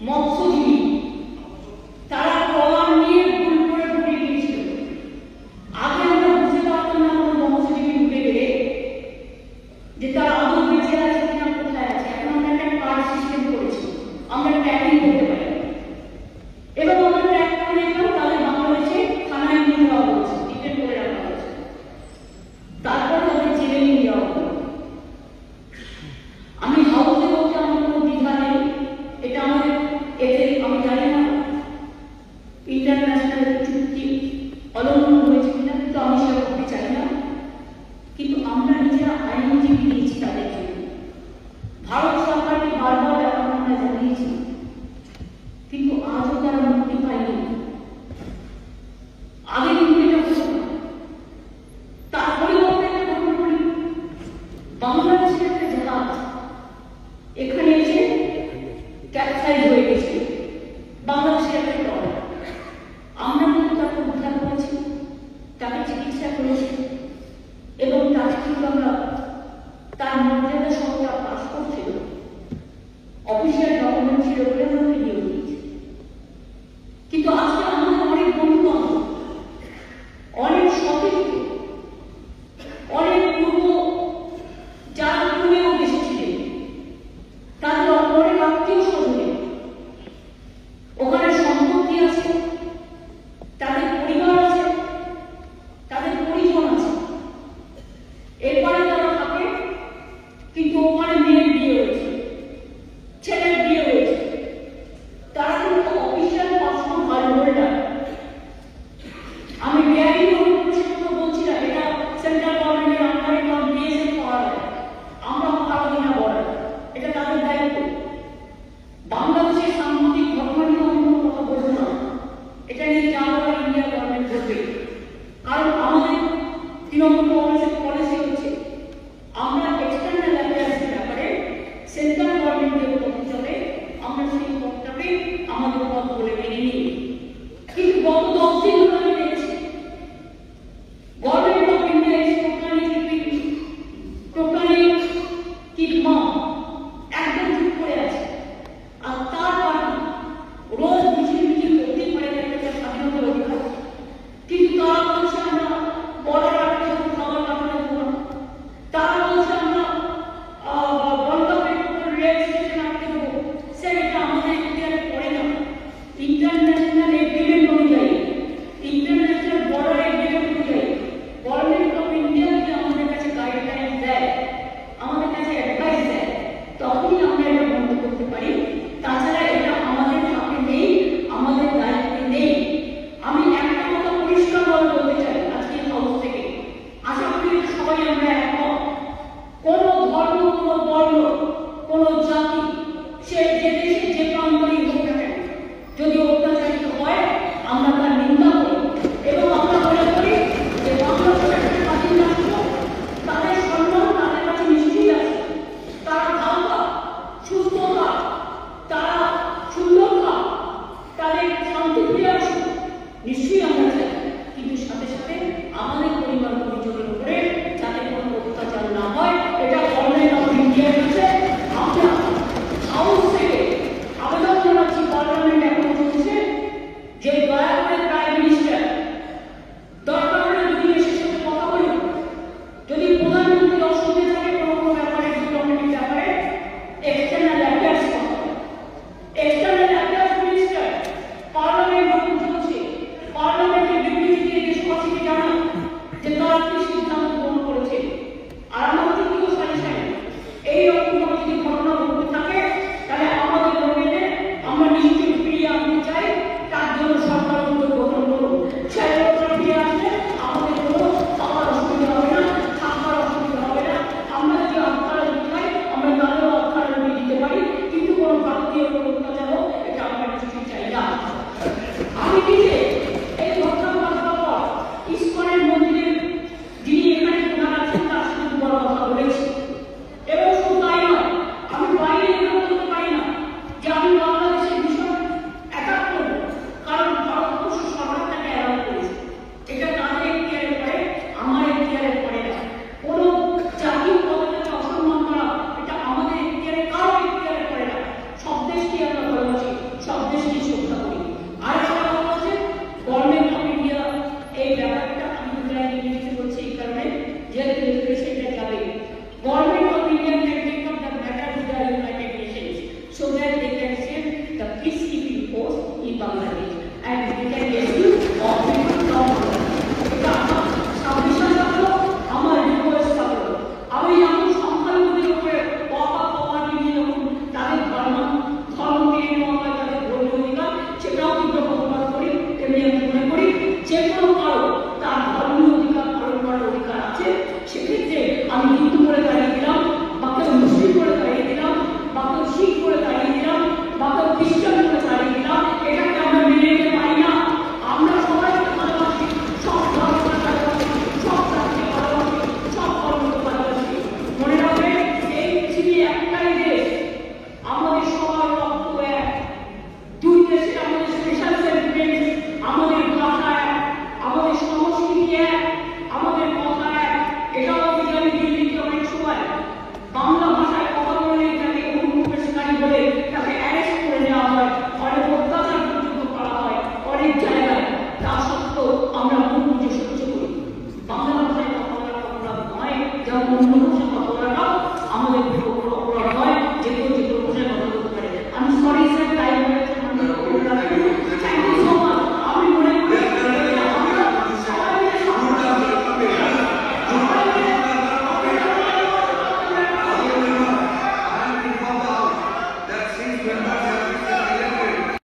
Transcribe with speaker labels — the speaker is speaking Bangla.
Speaker 1: মৎস্যজীবী তারা ট্রলার নিয়ে ভুল করে ঢুকে গিয়েছিল। আগে আমরা বুঝতে পারতাম না কোনো মৎস্যজীবী ঢুকে গেলে যে তারা আদৌ বেঁচে আছে কিনা, কোথায় আছে। এখন আমরা একটা কার্ড সিস্টেম করেছি, আমরা ট্র্যাকিং করতে পারি এবং আমরা ট্র্যাক করে দেখলাম তাদের বাংলাদেশে থানায় নিয়ে যাওয়া হয়েছে, ডিটেন করে রাখা হয়েছে, তারপর তাদের জেলে নিয়ে যাওয়া হলো। আমি হাউসে বলতে আমার কোনো দ্বিধা নেই, এটা আমাদের এতে আমি জানি না ইন্টারন্যাশনাল চুক্তি অলঙ্ঘন হয়েছে কিনা, কিন্তু আমি সেটা করতে চাই না। কিন্তু আমরা নিজেরা আইনজীবী দিয়েছি তাদের জন্য। ভারত সরকারকে বারবার ব্যাপার আমরা জানিয়েছি, কিন্তু আজও তারা মুক্তি পায়নি। আগে কিন্তু এটা হতো না। তার পরিবর্তে একটা ঘটনা বলি, বাংলাদেশের একটা জাহাজ এখানে এসে ক্যাপসাইজ হয়ে গেছে, বাংলাদেশের একটা ট্রলার। আমরা কিন্তু তাকে উদ্ধার করেছি, তাকে চিকিৎসা করেছি এবং তাকে কিন্তু আমরা তার মর্যাদা সহ তার পাসপোর্ট ছিল, অফিসিয়াল ডকুমেন্ট ছিল বলে আমরা ফিরিয়ে দিয়েছি। কিন্তু আজকে আমাদের অনেক বন্ধু বান্ধব, অনেক সতীর্থ, অনেক পূর্ব যার পূর্বেও এসেছিলেন, তাদের অনেক আত্মীয় স্বজনে ওখানে সম্পত্তি আছে, তাদের পরিবার আছে, তাদের পরিজন আছে, এরপরে তারা থাকে। কিন্তু ওখানে মেয়ের বিয়ে হয়েছে, ছেলের বিয়ে হয়েছে, তারা কিন্তু অফিসিয়াল পাসপোর্ট হোল্ডার। আমি বেআইনি অনুপ্রবেশের বলছি না, এটা সেন্ট্রাল গভর্নমেন্টের আন্ডারে নন বিএসএফ করা হয়, আমরা পারবো না বলার, এটা তাদের দায়িত্ব। বাংলাদেশের সাম্প্রতিক ঘটনা নিয়ে আমি কোনো কথা বলবো না, এটা নিয়ে যা বলার ইন্ডিয়া গভর্নমেন্ট করবে। কারণ আমাদের তৃণমূল কংগ্রেসের পলিসি হচ্ছে আমরা এক্সটার্নাল অ্যাফেয়ার্সের ব্যাপারে সেন্ট্রাল গভর্নমেন্টের পথ চলে, আমরা সেই পথটাকে আমাদের পথ বলে মেনে নিই। কিন্তু গত 10 দিন ধরে আমি দেখছি government of India is totally keep mum, একদম চুপ করে আছে। আর তার পার্টি রোজ মিছিল মিছিল করতেই পারে, একটা স্বাধীনতার অধিকার, কিন্তু তারা বলছে আমরা বর্ডার আটকে দেবো, খাবার পাঠানো দেবো না। তারা বলছে আমরা বন্ধ পেট্রোল রেল স্টেশন আটকে দেবো, সেটা আমাদের এখতিয়ারে পড়ে না। ইন্টারন্যাশনাল এগ্রিমেন্ট অনুযায়ী, ইন্টারন্যাশনাল বর্ডার এগ্রিমেন্ট অনুযায়ী গভর্নমেন্ট অফ ইন্ডিয়া যদি আমাদের কাছে গাইডলাইন দেয়, আমাদের কাছে অ্যাডভাইস দেয়, তখনই আমরা এটা বন্ধ করতে পারি। তাছাড়া এটা আমাদের হাতে নেই, আমাদের দায়িত্বে নেই। আমি একটা কথা পরিষ্কারভাবে বলতে চাই আজকে হাউস থেকে, আশা করি সবাই আমরা একমত, কোনো ধর্ম, কোনো বর্ণ, কোনো জাতি, সে যে দেশে যে প্রান্তরই হোক না কেন, যদি অত্যাচারিত হয় আমরা তার নিন্দা করি এবং আমরা মনে করি যে বাংলাদেশের একটা স্বাধীন রাষ্ট্র, তাদের সম্মান তাদের কাছে নিশ্চয়ই আছে, তারা ভালো থাক, সুস্থ থাক, তারা সুন্দর থাক, তাদের শান্তি ফিরে আসুক, নিশ্চয়ই আমরা চাই। কিন্তু সাথে সাথে আমাদের পরিবার পরিজনের উপরে যাতে কোনো অত্যাচার না হয়, এটা গভর্নমেন্ট অফ ইন্ডিয়ার কাছে আমরা হাউস থেকে আবেদন জানাচ্ছি। পার্লামেন্ট এখন চলছে, যে দয়া করে প্রাইম মিনিস্টার দরকার হলে যদি দেশের সাথে কথা বলুন, যদি প্রধানমন্ত্রী অসুবিধা থাকে কোনো ব্যাপারে, ডিপ্লোম্যাটিক ব্যাপারে, এক্সটার্নাল অ্যাফেয়ার্স কথা, এক্সটার্নাল অ্যাফেয়ার্স মিনিস্টার পার্লামেন্ট যখন চলছে, পার্লামেন্টের বিবৃতি দিয়ে দেশবাসীকে জানান যে তারা কি সিদ্ধান্ত গ্রহণ করেছে। আর আমার তৃতীয় সাজেশন, এইরকম যদি ঘটনা ঘটতে থাকে তাহলে আমাদের গভর্নমেন্টে আমরা নিশ্চয়ই ফিরিয়ে আনতে চাই, তার জন্য সরকার উদ্যোগ গ্রহণ করুন। সেটা ফিরে আসলে আমাদের কোনো খাওয়ার অসুবিধা হবে না, থাকার অসুবিধা হবে না। আমরা যদি আত্মারা খাই, আমরা তাদেরও আত্মারা নিয়ে দিতে পারি, কিন্তু কোনো ভারতীয় অত্যাচার হোক, এটা আমরা নিশ্চয়ই চাই না। আমি নিজে এই ঘটনা ঘটার পর ইস্কনের মন্দিরের যিনি এখানে প্রধান আছেন তার সাথে বড় কথা বলেছি, এবং শুধু তাই নয়, আমি বাইরে এগুলো বলতে পারি না যে আমি বাংলাদেশের ভীষণ অ্যাটাক করবো, কারণ ভারতবর্ষ সরকার তাকে অ্যালাউ করেছে। এটা তাদের এখতিয়ারে পড়ে, আমার এখতিয়ারে পড়ে না। কোনো জাতীয় পতাকাকে অসম্মান করা এটা আমাদের এখতিয়ারে, কারো এখতিয়ারে পড়ে না। সব দেশকে আমরা ভালোবাসি, তেমনি আমি মনে করি যে কোনো কারো তার ধর্মীয় অধিকার পালন করার অধিকার আছে। সেক্ষেত্রে আমি হিন্দু করে দাঁড়িয়ে দিলাম, বা কেউ মুসলিম করে দাঁড়িয়ে দিলাম, বা কেউ শিখ করে দাঁড়িয়ে দিলাম, বা কেউ খ্রিস্টান করে দাঁড়িয়ে দিলাম, এটাকে আমরা মেনে নিতে পারি না। আমরা সবাইকে ভালোবাসি, সব ধর্মকে ভালোবাসি, সব জাতিকে ভালোবাসি, সব ধর্মকে ভালোবাসি। মনে রাখবে এই পৃথিবী একটাই দেশ, আমাদের সবার রক্ত এক। দুই দেশের আমাদের স্পেশাল সেন্টিমেন্ট, আমাদের ভাষা এক, আমাদের সংস্কৃতি এক, আমাদের কথা এক। এটাও আমি জানি দিল্লিতে অনেক সময় বাংলা ভাষায় কথা বললে তাকে অনুপ্রবেশকারী বলে তাকে অ্যারেস্ট করে নেওয়া হয়, অনেক অত্যাচার পর্যন্ত করা হয় অনেক জায়গায়। তা সত্ত্বেও আমরা মন বুঝে সহ্য করি। বাংলা ভাষায় কথা বলাটা অপরাধ নয়, যেমন অন্য ভাষায় কথা বলাটাও আমাদের